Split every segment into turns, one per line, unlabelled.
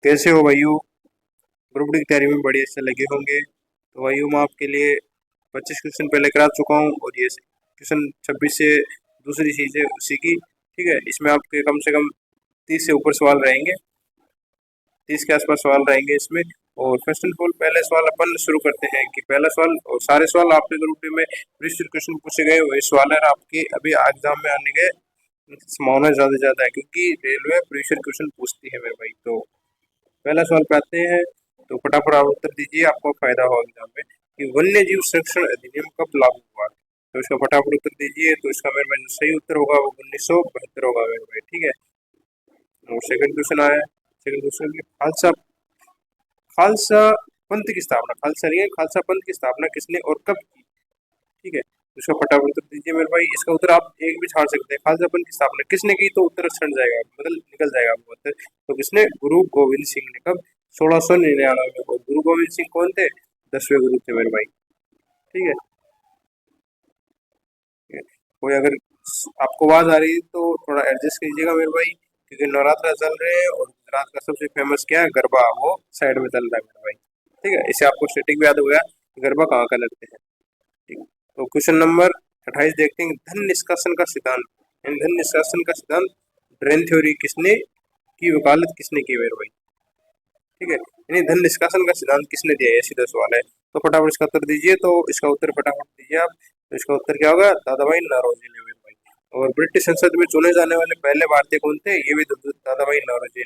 कैसे हो भाइयों। ग्रुप डी की तैयारी में बढ़िया से लगे होंगे। तो भाइयों मैं आपके लिए 25 क्वेश्चन पहले करा चुका हूँ और ये क्वेश्चन 26 से दूसरी चीज़ है उसी की। ठीक है, इसमें आपके कम से कम 30 से ऊपर सवाल रहेंगे, 30 के आसपास सवाल रहेंगे इसमें। और फर्स्ट एंड ऑल पहले सवाल अपन शुरू करते हैं कि पहला सवाल, और सारे सवाल आपके ग्रुप डी में प्रीवियस क्वेश्चन पूछे गए वही सवाल है और आपके अभी एग्जाम में आने के संभावना ज़्यादा है क्योंकि रेलवे प्रीवियस क्वेश्चन पूछती है मेरे भाई। तो पहला सवाल पे आते हैं, तो फटाफट आप उत्तर दीजिए, आपको फायदा होगा एग्जाम में कि वन्य जीव संरक्षण अधिनियम कब लागू हुआ। तो इसका फटाफट उत्तर दीजिए। तो इसका मेरे में सही उत्तर होगा वो 1972 होगा मेरे भाई। ठीक है, और सेकंड क्वेश्चन आया। सेकंड क्वेश्चन की खालसा खालसा पंथ की स्थापना, खालसा नहीं है, खालसा पंथ की स्थापना किसने और कब की। ठीक है, तो इसका फटाफट उत्तर दीजिए मेरे भाई। इसका उत्तर आप एक भी छाड़ सकते हैं, खालसा पंथ की स्थापना किसने की, तो उत्तर छट जाएगा, मतलब निकल जाएगा आपका उत्तर। तो किसने, गुरु गोविंद सिंह ने। कब, 1699 में। और गुरु गोविंद सिंह कौन थे, 10वें गुरु थे मेरे भाई। ठीक है, कोई अगर आपको आवाज आ रही है तो थोड़ा एडजस्ट कीजिएगा मेरे भाई, क्योंकि नवरात्र चल रहे हैं और गुजरात का सबसे फेमस क्या है, गरबा, वो साइड में चल रहा है मेरे भाई। ठीक है, इससे आपको स्टेटिक भी याद हो गया कि गरबा कहाँ का लगते हैं। ठीक है, तो क्वेश्चन नंबर 28 देखते हैं, धन निष्कासन का सिद्धांत। धन निष्कासन का सिद्धांत, ड्रेन थ्योरी किसने की, वकालत किसने की मेरे भाई। ठीक है, यानी धन निष्कासन का सिद्धांत किसने दिया, ये सीधा सवाल है। तो फटाफट इसका उत्तर दीजिए। तो इसका उत्तर फटाफट दीजिए आप। तो इसका उत्तर क्या होगा, दादा भाई नौरोजी ने मेरे भाई। और ब्रिटिश संसद में चुने जाने वाले पहले भारतीय कौन थे, ये भी दादा भाई नौरोजी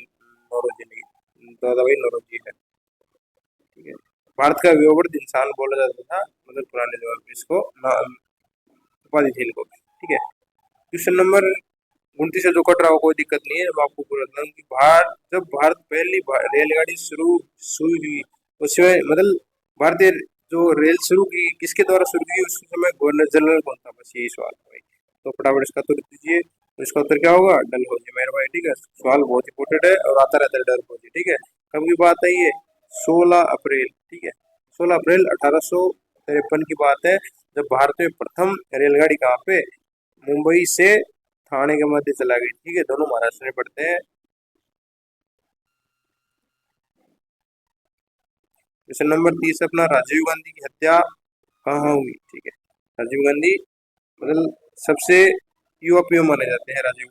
नौरोजी ने दादा भाई नौरोजी है। ठीक है, भारत का वियोवर्ध इंसान बोला जाता था, मतलब पुराने जमाने में इसको उपाधि थी इनको। ठीक है, क्वेश्चन नंबर 29 से जो कट रहा हो कोई दिक्कत नहीं है, मैं आपको पूरा बता दूं कि जब भारत पहली रेलगाड़ी शुरू शुरू हुई उसमें, मतलब भारतीय जो रेल शुरू की किसके द्वारा शुरू की, उस समय गवर्नर जनरल कौन था, बस यही सवाल है भाई। तो फटाफट इसका उत्तर दीजिए। तो इसका उत्तर क्या होगा, डलहौजी मेरे भाई। ठीक है, सवाल बहुत इंपॉर्टेंट है और आता रहता है डलहौजी। ठीक है, कब की बात है ये, 16 अप्रैल। ठीक है, 16 अप्रैल 1853 की बात है, जब भारत में प्रथम रेलगाड़ी कहाँ पे, मुंबई से थाने के मध्य चला गई। ठीक है, दोनों महाराष्ट्र में पड़ते हैं। क्वेश्चन नंबर 30 अपना, राजीव गांधी की हत्या कहाँ हुई। ठीक है, राजीव गांधी मतलब सबसे युवा पीएम माने जाते हैं राजीव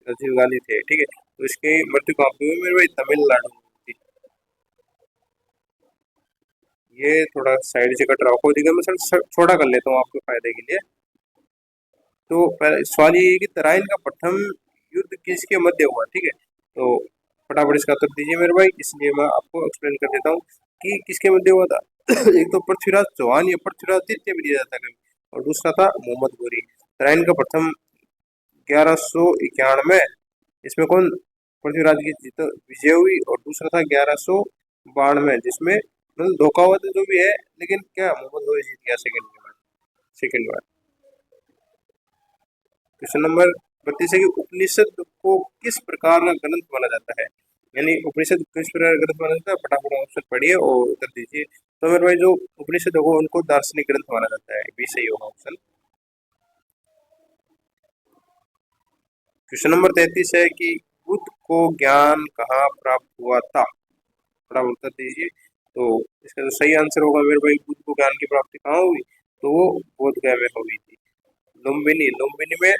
राजीव गांधी थे। ठीक है, तो इसकी मृत्यु कहाँ पे हुई मेरे भाई, तमिलनाडु में हुई थी। ये थोड़ा साइड से कट रहा हो, कोई दिक्कत, मैं सर छोटा कर लेता हूँ आपके फायदे के लिए। तो सवाल ये है कि तराइन का प्रथम युद्ध किसके मध्य हुआ। ठीक है, तो फटाफट इसका उत्तर दीजिए मेरे भाई, इसलिए मैं आपको एक्सप्लेन कर देता हूँ कि किसके मध्य हुआ था। एक तो पृथ्वीराज चौहान या पृथ्वीराज द्वितीय भी दिया जाता है कभी, और दूसरा था मोहम्मद गोरी। तराइन का प्रथम 1191, इसमें कौन, पृथ्वीराज की जीत विजय हुई, और दूसरा था 1192 जिसमें मतलब धोखा हुआ था जो भी है, लेकिन क्या मोहम्मद गोरी जीत गया सेकंड बार। क्वेश्चन नंबर 32 है कि उपनिषद को किस प्रकार का ग्रंथ माना जाता है, यानी उपनिषद किस प्रकार का ग्रंथ माना जाता है, फटाफट ऑप्शन पढ़िए और उत्तर दीजिए। तो मेरे भाई जो उपनिषद होगा उनको दार्शनिक ग्रंथ माना जाता है, भी सही होगा ऑप्शन। क्वेश्चन नंबर 33 है कि बुद्ध को ज्ञान कहाँ प्राप्त हुआ था, फटाफट उत्तर दीजिए। तो इसका जो सही आंसर होगा मेरे भाई, बुद्ध को ज्ञान की प्राप्ति कहाँ हुई, तो वो बोध गया में हुई थी। लुम्बिनी लुम्बिनी में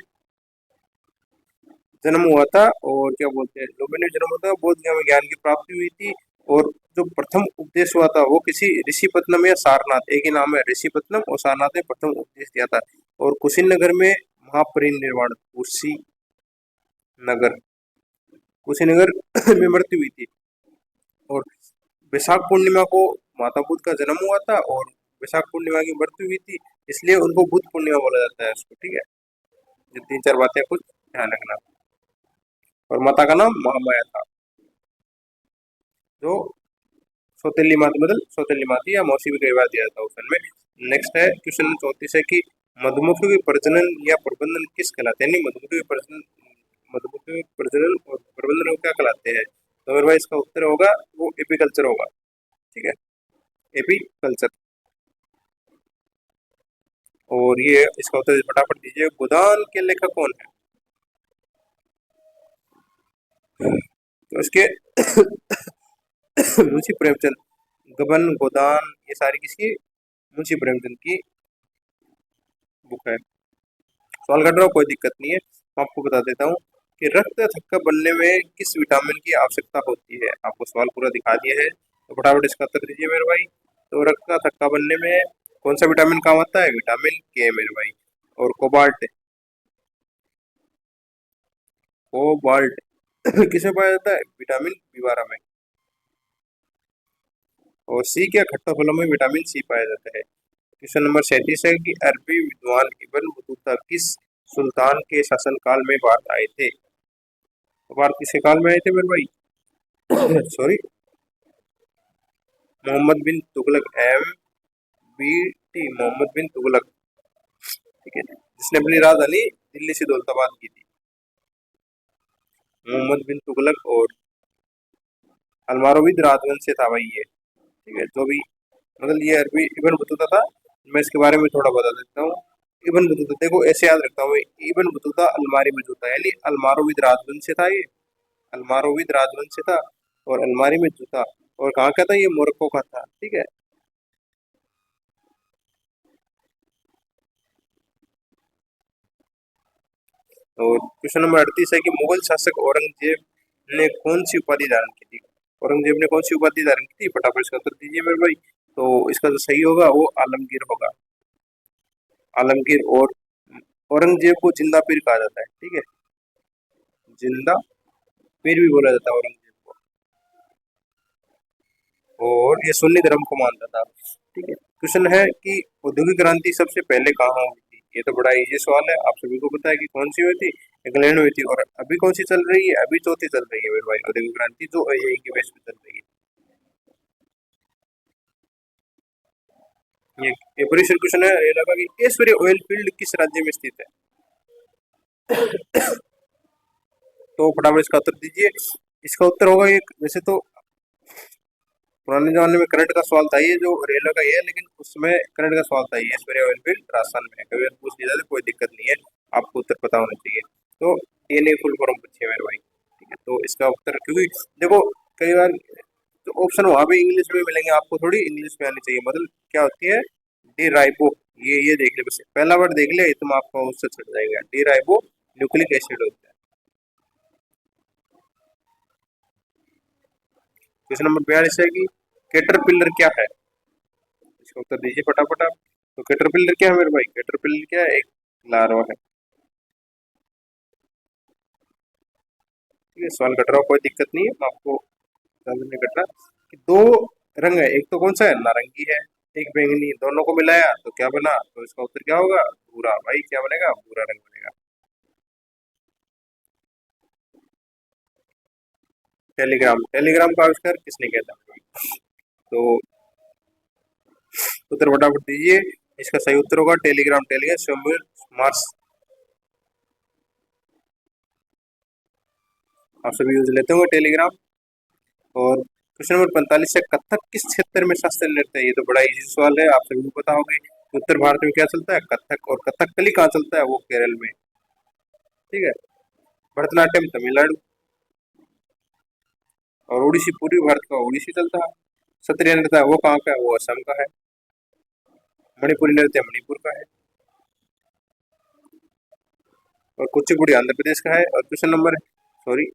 जन्म हुआ था, और क्या बोलते हैं, लुम्बिनी में जन्म हुआ था, बोध गया में ज्ञान की प्राप्ति हुई थी। और जो प्रथम उपदेश हुआ था वो किसी ऋषिपत्नम या सारनाथ, एक ही नाम है, ऋषिपत्नम और सारनाथ ने प्रथम उपदेश दिया था। और कुशीनगर में महापरिनिर्वाण, कुशीनगर कुशीनगर में मृत्यु हुई थी। और वैशाख पूर्णिमा को माता बुद्ध का जन्म हुआ था, और वैशाख पूर्णिमा की मृत्यु हुई थी, इसलिए उनको बुद्ध पूर्णिमा बोला जाता है उसको। ठीक है, ये तीन चार बातें कुछ ध्यान रखना। और माता का नाम महामाया था, जो सौतेली माता, मतलब सौतेली माती या मौसी भी कई बार दिया जाता है ऑप्शन में। नेक्स्ट है क्वेश्चन नंबर 34 है कि मधुमक्खियों के प्रजनन या प्रबंधन किस कहलाते हैं, यानी मधुमक्खियों के प्रजनन और प्रबंधन को क्या कहलाते हैं। तो मेरे भाई इसका उत्तर होगा वो एपीकल्चर होगा। ठीक है, एपीकल्चर। और ये इसका उत्तर फटाफट दीजिए, गोदान के लेखक कौन है। तो इसके मुंशी प्रेमचंद, गबन गोदान, ये सारी किसकी, मुंशी प्रेमचंद की बुक है। सवाल कर रहा हूँ, कोई दिक्कत नहीं है, मैं आपको बता देता हूँ कि रक्त थक्का बनने में किस विटामिन की आवश्यकता होती है। आपको सवाल पूरा दिखा दिया है, तो फटाफट इसका उत्तर दीजिए मेरे भाई। तो रक्त का थक्का बनने में कौन सा विटामिन काम आता है, विटामिन के मेरे भाई। और कोबाल्ट, कोबाल्ट किसमें पाया जाता है, विटामिन बी 12 में। और सी क्या, खट्टा फलों में विटामिन सी पाया जाता है। क्वेश्चन नंबर 37 है कि अरबी विद्वान इब्न बतूता किस सुल्तान के शासनकाल में भारत आए थे। तो भारत किसके काल में आए थे मेरे भाई सॉरी, मोहम्मद बिन तुगलक, मोहम्मद बिन तुगलक, ठीक है, जिसने अपनी राजधानी दिल्ली से दौलताबाद की थी, मोहम्मद बिन तुगलक। और अलमारोविद राजवंश से था भाई ये, ठीक है, जो भी मतलब ये अरबी इब्न बतूता था। मैं इसके बारे में थोड़ा बता देता हूँ। इब्न बतूता, देखो ऐसे याद रखता हूँ, इब्न बतूता अलमारी में जूता, यानी अलमारोविद राजवंश से था ये, अलमारोविद राजवंश से था। और अलमारी में जूता, और कहाँ का था ये, मोरक्को का था, ठीक है। और क्वेश्चन नंबर 38 है कि मुगल शासक औरंगजेब ने कौन सी उपाधि धारण की थी। औरंगजेब ने कौन सी उपाधि धारण की थी, फटाफट इसका उत्तर दीजिए मेरे भाई। तो इसका जो सही होगा वो आलमगीर होगा, आलमगीर। और औरंगजेब को जिंदा पीर कहा जाता है, ठीक है, जिंदा पीर भी बोला जाता है औरंगजेब को। और ये सुन्नी धर्म को मानता था, ठीक है। क्वेश्चन है कि औद्योगिक क्रांति सबसे पहले कहाँ हुई थी। ये तो बड़ा इजी सवाल है, आप सभी को पता है कि कौन सी हुई थी, इंग्लैंड में हुई थी। और अभी कौन सी चल रही है, अभी चौथी चल रही है मेरे भाई, औद्योगिक क्रांति जो एआई की बेस पे चल रही है। ये बड़ी क्वेश्चन है, ये लगा कि ऐश्वर्य ऑयल फील्ड किस राज्य में स्थित है। तो फटाफट इसका उत्तर दीजिए। इसका उत्तर होगा एक, वैसे तो पुराने जमाने में करंट का सवाल था ये, जो रेलवे का ये है, लेकिन उसमें करंट का सवाल था ये, ऐश्वर्या ऑयल फील्ड राजस्थान में है। कभी अगर पूछ लिया जाए तो कोई दिक्कत नहीं है, आपको उत्तर पता होना चाहिए। तो ये फुल फॉर्म पूछिए मेरे भाई, ठीक है। तो इसका उत्तर, क्योंकि देखो कई बार तो ऑप्शन वहां पे इंग्लिश में मिलेंगे, आपको थोड़ी इंग्लिश में आनी चाहिए। मतलब क्या होती है, डी राइबो, ये देख ले, बस पहला वर्ड देख ले, तुम आपको उससे छट जाएगा। डी राइबो न्यूक्लिक एसिड होता है। क्वेश्चन नंबर 42 है कि कैटरपिलर क्या है। इसका उत्तर दीजिए फटाफट आप। तो कैटरपिलर क्या है मेरे भाई, कैटरपिलर क्या है, एक लार्वा है, ठीक है। सवाल कट रहा हो, कोई दिक्कत नहीं है, मैं आपको ज्यादा नहीं कट रहा। कि दो रंग है, एक तो कौन सा है, नारंगी है, एक बैंगनी, दोनों को मिलाया तो क्या बना। तो इसका उत्तर क्या होगा, भूरा। भाई क्या बनेगा, भूरा रंग बनेगा। टेलीग्राम, टेलीग्राम का आविष्कार किसने किया था। तो उत्तर फटाफट दीजिए। इसका सही उत्तर होगा टेलीग्राम, टेलीग्राम सैमुअल मार्स। आप सभी यूज लेते होंगे टेलीग्राम। और क्वेश्चन नंबर 45 है, कथक किस क्षेत्र में शास्त्रीय नृत्य है। ये तो बड़ा इजी सवाल है, आप सभी को पता होगा कि उत्तर भारत में क्या चलता है, कथक। और कथकली कहाँ चलता है, वो केरल में, ठीक है। भरतनाट्यम तमिलनाडु। और ओडिसी, पूर्वी भारत का ओडिसी चलता है। सत्रिय नृत्य है, वो कहाँ का है, वो असम का है। मणिपुरी नृत्य मणिपुर का है। और कुचिपुड़ी आंध्र प्रदेश का है। और क्वेश्चन नंबर, सॉरी,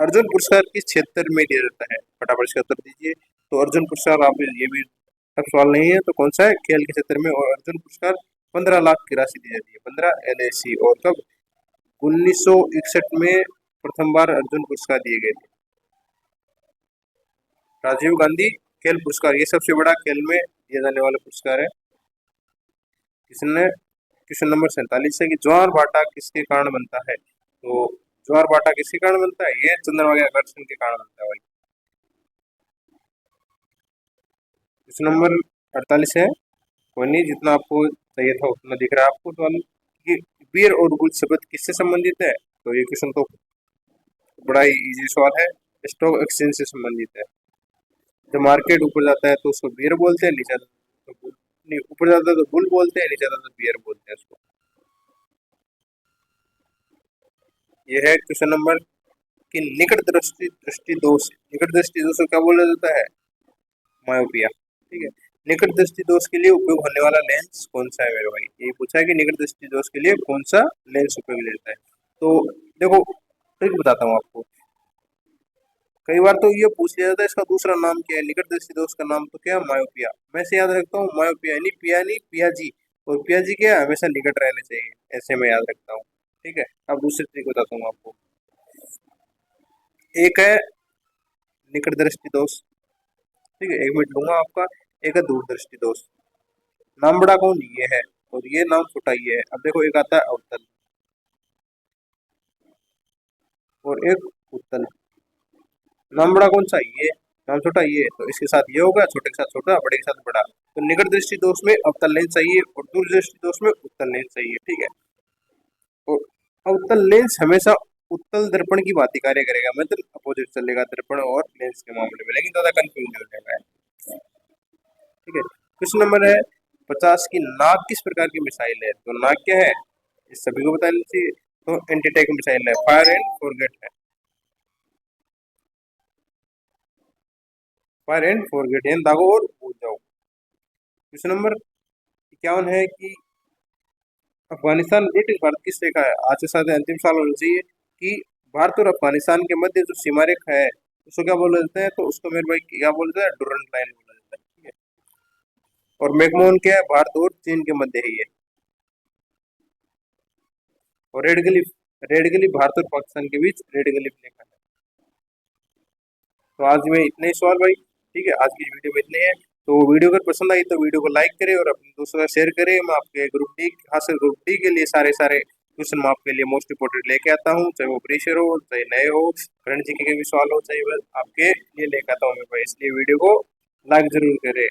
अर्जुन पुरस्कार किस क्षेत्र में दिया जाता है, फटाफट इसका उत्तर दीजिए। तो अर्जुन पुरस्कार, आप ये भी अब सवाल नहीं है, तो कौन सा है, खेल के क्षेत्र में। और अर्जुन पुरस्कार 15 लाख की राशि दी जाती है, 15 LAC। और कब, 1961 में प्रथम बार अर्जुन पुरस्कार दिए गए थे। राजीव गांधी खेल पुरस्कार, ये सबसे बड़ा खेल में दिया जाने वाला पुरस्कार है। किसने, क्वेश्चन नंबर 47 है कि ज्वार भाटा किसके कारण बनता है। तो ज्वार भाटा किसके कारण बनता है, ये चंद्रमा के आकर्षण के कारण बनता है भाई। क्वेश्चन नंबर 48 है, कोई नहीं, जितना आपको चाहिए था उतना दिख रहा है आपको सवाल, कि बीयर और गुल शब्द किससे संबंधित है। तो ये क्वेश्चन तो बड़ा ही इजी सवाल है, स्टॉक एक्सचेंज से संबंधित है। जब मार्केट ऊपर जाता है तो उसको बियर बोलते हैं, नीचे तो बुल, नहीं, ऊपर जाता है तो बुल बोलते हैं, नीचे जाता है तो बियर बोलते हैं उसको। ये है क्वेश्चन नंबर कि निकट दृष्टि दोष, निकट दृष्टि दोष को क्या बोला जाता है? मायोपिया। ठीक है, निकट दृष्टि दोष के लिए उपयोग होने वाला लेंस कौन सा है मेरे भाई? ये पूछा है कि निकट दृष्टि दोष के लिए कौन सा लेंस उपयोग लेता है। तो देखो ट्रिक बताता हूँ आपको। कई बार तो ये पूछ लिया जाता है इसका दूसरा नाम क्या है, निकट दृष्टि दोष का नाम तो क्या है? मायोपिया। मैं से याद रखता हूँ मायोपिया, यानी पिया नहीं पियाजी, और पियाजी क्या है? हमेशा निकट रहने चाहिए, ऐसे में याद रखता हूँ। ठीक है, अब दूसरी ट्रिक बताता हूँ आपको। एक है निकट दृष्टि दोष, ठीक है, 1 मिनट लूंगा आपका। एक है दूरदृष्टि दोष। नाम बड़ा कौन? ये है, और ये नाम छोटा ये है। अब देखो, एक आता है अवतल और एक उत्तल। नाम बड़ा कौन सा? ये। नाम छोटा ये, तो इसके साथ ये होगा, छोटे के साथ छोटा, बड़े के साथ बड़ा। तो निकट दृष्टि दोष में अवतल लेंस चाहिए और दूरदृष्टि दोष में उत्तल लेंस चाहिए। ठीक है, तो अवतल लेंस हमेशा उत्तल दर्पण की भांति कार्य करेगा, मतलब अपोजिट चलेगा दर्पण और लेंस के मामले में, लेकिन ज्यादा कंफ्यूज नहीं हो जाएगा। ठीक है, क्वेश्चन नंबर है 50 की नाक किस प्रकार की मिसाइल है? तो नाक क्या है, इस सभी को बताना चाहिए। तो एंटीटैंक मिसाइल है, फायर एंड फॉरगेट है। फायर एंड फॉरगेट यानी दागो और भूल जाओ। क्वेश्चन नंबर 51 है कि अफगानिस्तान ब्रिटिश भारत किस रेखा है? आज के साथ अंतिम सवाल होना चाहिए कि भारत और अफगानिस्तान के मध्य जो सीमा रेखा है उसको क्या बोला जाता है? तो उसको मेरे भाई क्या बोलते हैं? डुरंट लाइन बोला जाता है। ठीक है, और मैकमोहन क्या है? भारत और चीन के मध्य है ये। और रेड गली भारत और पाकिस्तान के बीच रेड गली रेखा है। तो आज में इतने ही सवाल भाई। ठीक है, आज की वीडियो में इतने हैं। तो वीडियो अगर पसंद आई तो वीडियो को लाइक करें और अपने दोस्तों का शेयर करें। मैं आपके ग्रुप डी, खासकर ग्रुप डी के लिए सारे सारे क्वेश्चन मैं आपके लिए मोस्ट इंपोर्टेंट लेके आता हूँ, चाहे वो प्रीशियर हो, चाहे नए हो, करंट जीके के भी सवाल हो, चाहे वो आपके लिए लेके आता हूँ मैं भाई। इसलिए वीडियो को लाइक जरूर करें।